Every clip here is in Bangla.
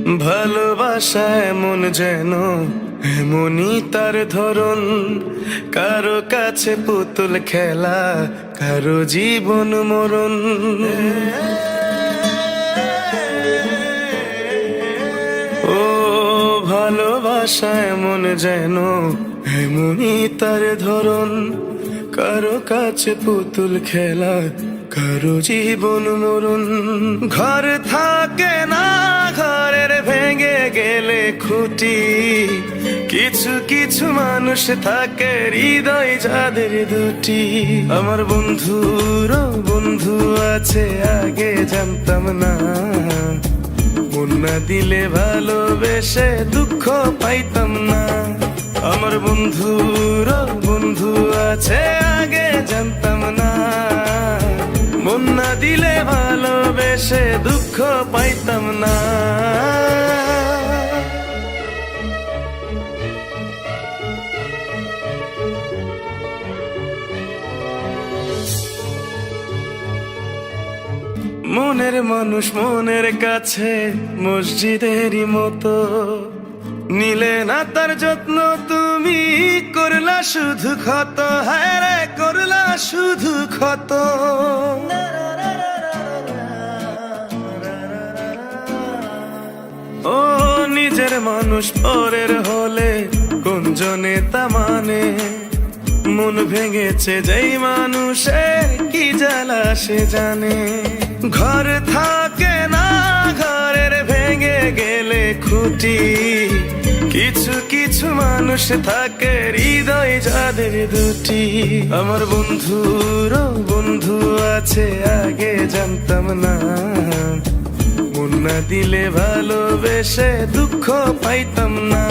ভালোবাসা এমন যেন এমনই তার ধরন, কারো কাছে পুতুল খেলা, কারো জীবন মরণ। ও ভালোবাসা এমন যেন এমনই তার ধরন, কারো কাছে পুতুল খেলা, কারো জীবন মরণ। ঘর থাকে না, ঘরের ভেঙে গেলে খুঁটি, কিছু কিছু মানুষ থাকে হৃদয় যাদের দুটি। আমার বন্ধুর বন্ধু আছে আগে জানতাম না, মন না দিলে ভালোবেসে দুঃখ পাইতাম না। আমার বন্ধুর বন্ধু আছে আগে জানতাম না, মন না দিলে ভালোবেসে দুঃখ পাইতাম না। মনের মানুষ মনের কাছে মসজিদেরই মতো, নিলে না তার যত্ন তুমি করলা শুধু ক্ষত। হায় রে করলা শুধু ক্ষত। ও নিজের মানুষ পরের হলে কোন জনে তা মানে, মন ভেঙেছে যেই মানুষের কি জ্বালা সে জানে। ঘর থাকে না, ঘরের ভেঙে গেলে খুঁটি, কিছু কিছু মানুষ থাকে হৃদয় যাদের দুটি। আমার বন্ধুর বন্ধু আছে আগে জানতাম না, মন না দিলে ভালোবেসে দুঃখ পাইতাম না।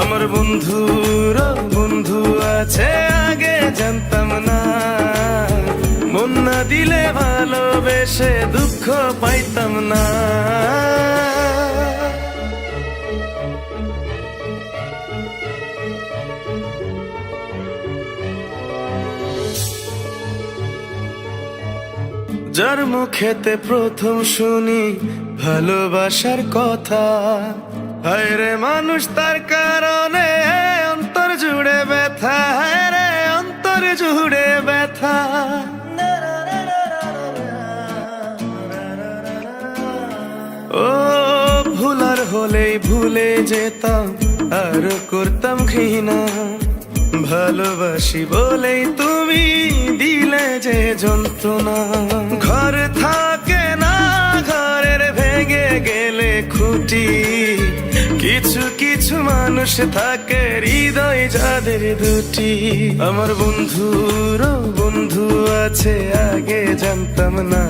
আমার বন্ধুর বন্ধু আছে আগে জানতাম না, মন না দিলে ভালোবেসে দুঃখ পাইতাম না। যার মুখেতে প্রথম শুনি ভালোবাসার কথা, হায় রে মানুষ তার কারণে অন্তর জুড়ে ব্যথা। হায় রে অন্তর জুড়ে ব্যথা। ও ভুলার হলেই ভুলে যেতাম, আর করতাম ঘৃণা। ভালোবাসি বলেই তুমি দিলে যে যন্ত্রণা। ঘর থাকে না, ঘরের ভেঙে গেলে খুঁটি, কিছু কিছু মানুষ থাকে হৃদয় যাদের দুটি। আমার বন্ধুর বন্ধু আছে আগে জানতাম না,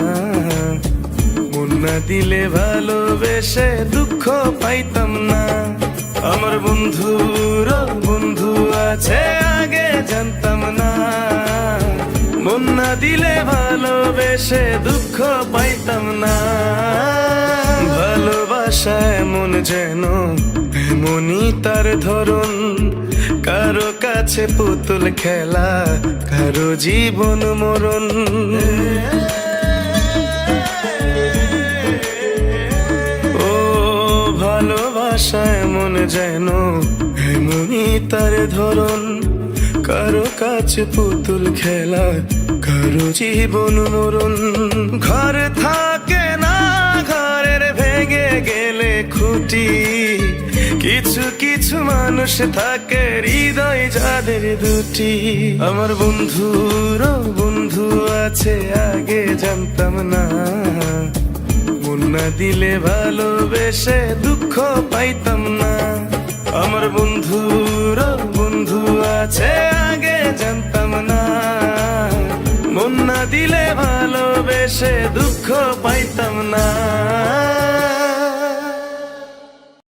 মন না দিলে ভালোবেসে দুঃখ পাইতাম না। আমার বন্ধুর বন্ধু আছে আগে জানতাম না, মন না দিলে ভালোবেসে দুঃখ পাইতাম না। ভালোবাসা এমন যেন এমনই তার ধরন, কারো কাছে পুতুল খেলা, কারো জীবন মরণ। ভালোবাসা এমন যেন এমনই তার ধরন, কারো কাছে পুতুল খেলা, কারো জীবন মরণ। ঘর থাকে না, ঘরের ভেঙে গেলে খুঁটি, কিছু কিছু মানুষ থাকে হৃদয় যাদের দুটি। আমার বন্ধুর বন্ধু আছে আগে জানতাম না, মন না দিলে ভালোবেসে দুঃখ পাইতাম না। আমার বন্ধুর বন্ধু আছে আগে জানতাম না, মন না দিলে ভালোবেসে দুঃখ পাইতাম না।